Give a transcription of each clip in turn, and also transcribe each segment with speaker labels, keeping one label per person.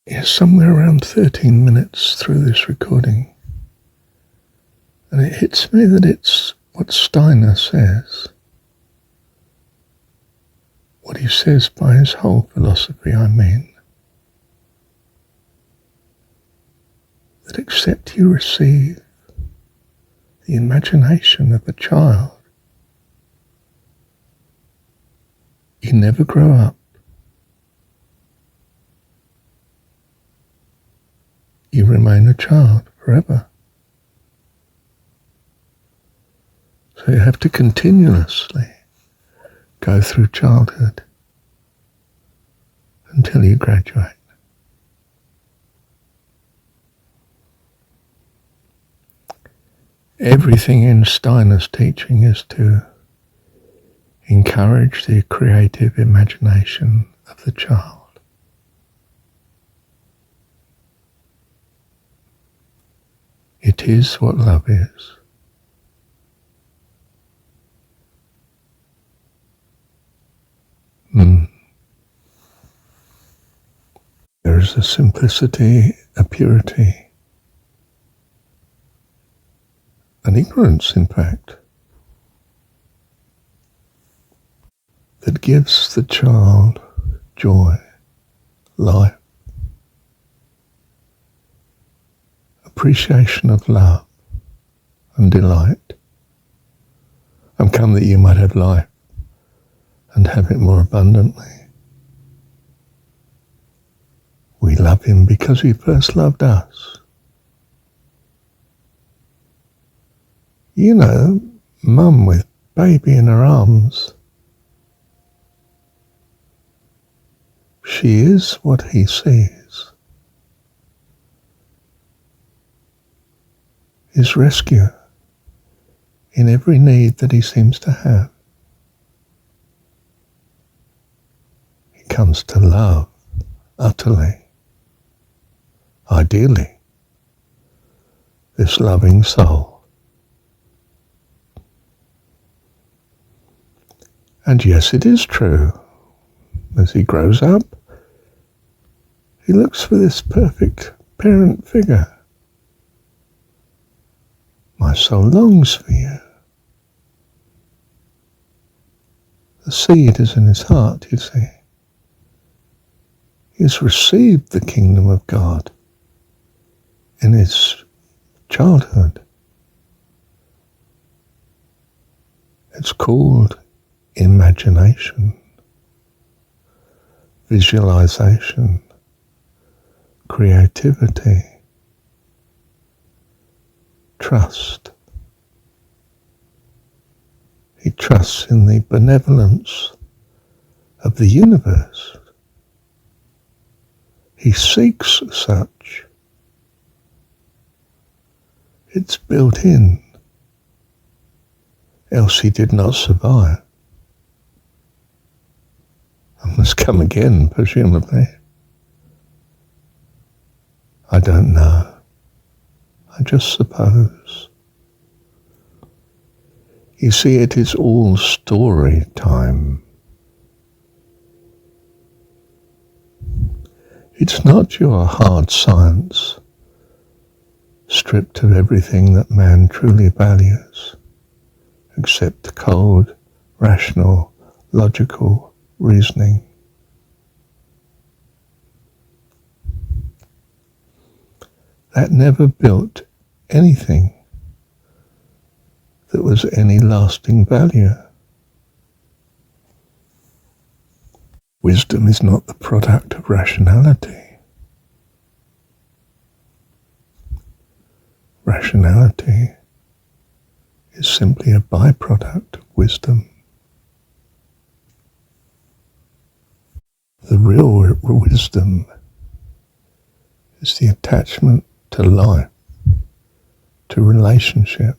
Speaker 1: Yes, somewhere around 13 minutes through this recording, and it hits me that it's what Steiner says. What he says by his whole philosophy, I mean. That except you receive the imagination of a child, you never grow up. You remain a child forever. So you have to continuously go through childhood until you graduate. Everything in Steiner's teaching is to encourage the creative imagination of the child. It is what love is. There is a simplicity, a purity, an ignorance, in fact, that gives the child joy, life, appreciation of love and delight. I'm come that you might have life and have it more abundantly. We love him because he first loved us. You know, mum with baby in her arms, she is what he sees. His rescue in every need that he seems to have. He comes to love utterly, ideally, this loving soul. And yes, it is true. As he grows up, he looks for this perfect parent figure. My soul longs for you. The seed is in his heart, you see. He has received the kingdom of God in his childhood. It's called imagination, visualization, creativity, trust. He trusts in the benevolence of the universe. He seeks such. It's built in, else he did not survive. I must come again, presumably. I don't know. I just suppose. You see, it is all story time. It's not your hard science, stripped of everything that man truly values, except cold, rational, logical reasoning. That never built anything that was any lasting value. Wisdom is not the product of rationality. Rationality is simply a byproduct of wisdom. The real wisdom is the attachment to life, to relationship.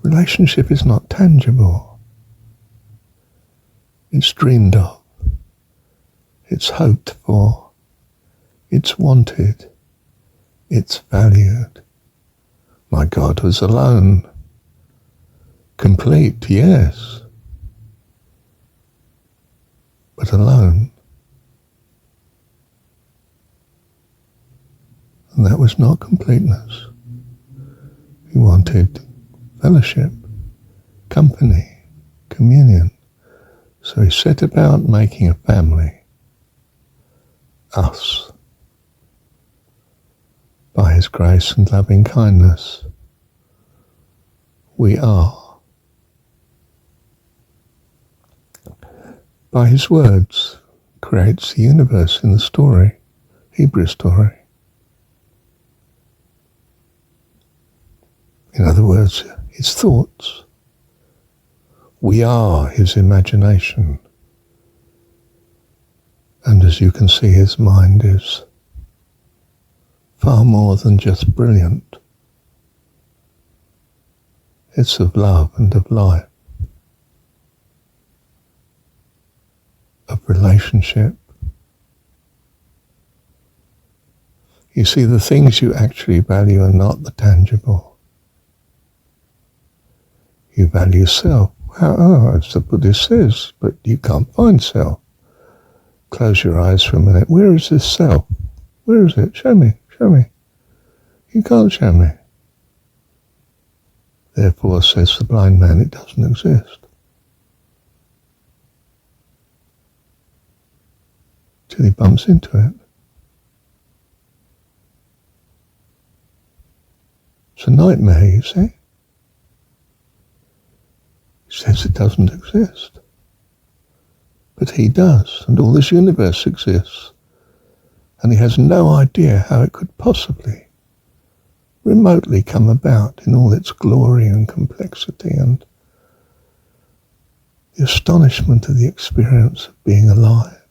Speaker 1: Relationship is not tangible. It's dreamed of. It's hoped for. It's wanted. It's valued. My God was alone. Complete, yes, but alone. And that was not completeness. He wanted fellowship, company, communion. So he set about making a family, us, by his grace and loving kindness. We are. By his words, creates the universe in the story, Hebrew story. In other words, his thoughts. We are his imagination. And as you can see, his mind is far more than just brilliant. It's of love and of life, of relationship. You see, the things you actually value are not the tangible. You value self. As the Buddhist says, but you can't find self. Close your eyes for a minute. Where is this self? Where is it? Show me, show me. You can't show me. Therefore, says the blind man, it doesn't exist. Till he bumps into it. It's a nightmare, you see. He says it doesn't exist. But he does, and all this universe exists. And he has no idea how it could possibly, remotely come about in all its glory and complexity and the astonishment of the experience of being alive.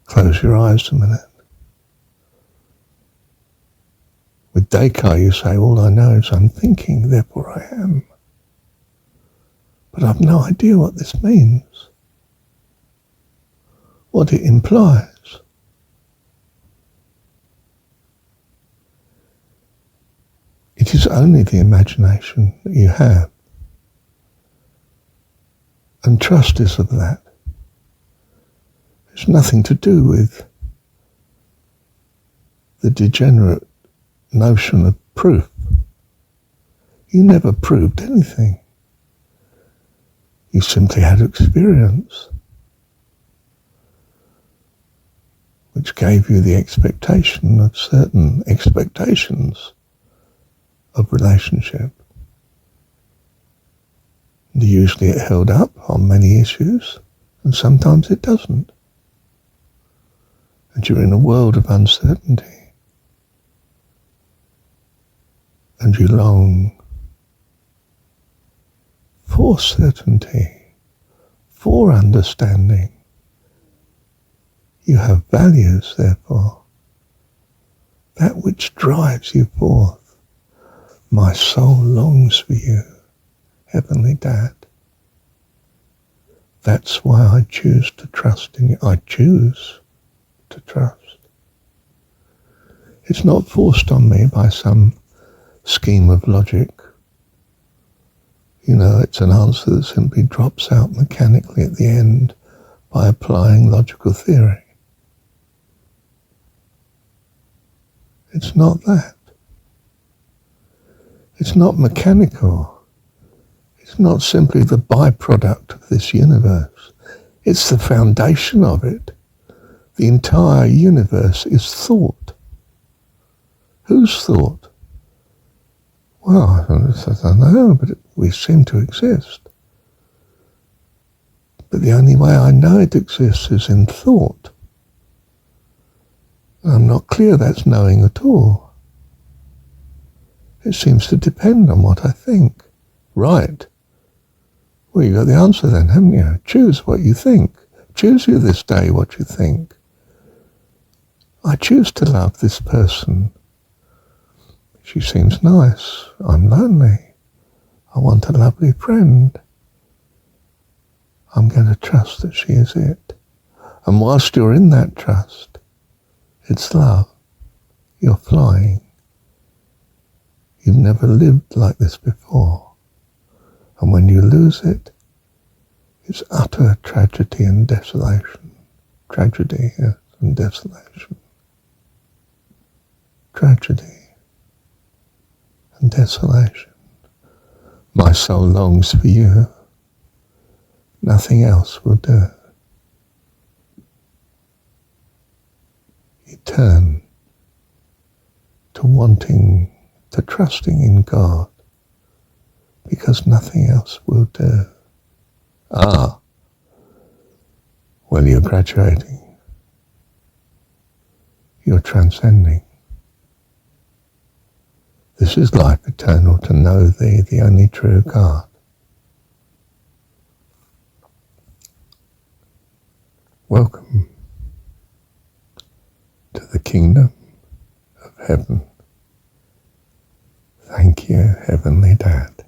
Speaker 1: Close your eyes a minute. With Descartes you say, all I know is I'm thinking, therefore I am. But I've no idea what this means, what it implies. It is only the imagination that you have. And trust is of that. It's nothing to do with the degenerate notion of proof. You never proved anything. You simply had experience, which gave you the expectation of certain expectations of relationship. And usually it held up on many issues, and sometimes it doesn't. And you're in a world of uncertainty. And you long for certainty, for understanding. You have values, therefore, that which drives you forth. My soul longs for you, Heavenly Dad. That's why I choose to trust in you. I choose to trust. It's not forced on me by some scheme of logic. You know, it's an answer that simply drops out mechanically at the end by applying logical theory. It's not that. It's not mechanical. It's not simply the byproduct of this universe. It's the foundation of it. The entire universe is thought. Whose thought? Well, I don't know, but we seem to exist. But the only way I know it exists is in thought. And I'm not clear that's knowing at all. It seems to depend on what I think. Right. Well, you got the answer then, haven't you? Choose what you think. Choose you this day what you think. I choose to love this person. She seems nice. I'm lonely. I want a lovely friend. I'm going to trust that she is it. And whilst you're in that trust, it's love. You're flying. You've never lived like this before. And when you lose it, it's utter tragedy and desolation. tragedy, yes, and desolation. Tragedy and desolation. My soul longs for you. Nothing else will do. You turn to wanting, to trusting in God, because nothing else will do. Ah, well, you're graduating. You're transcending. This is life eternal, to know thee, the only true God. Welcome to the kingdom of heaven. Thank you, Heavenly Dad.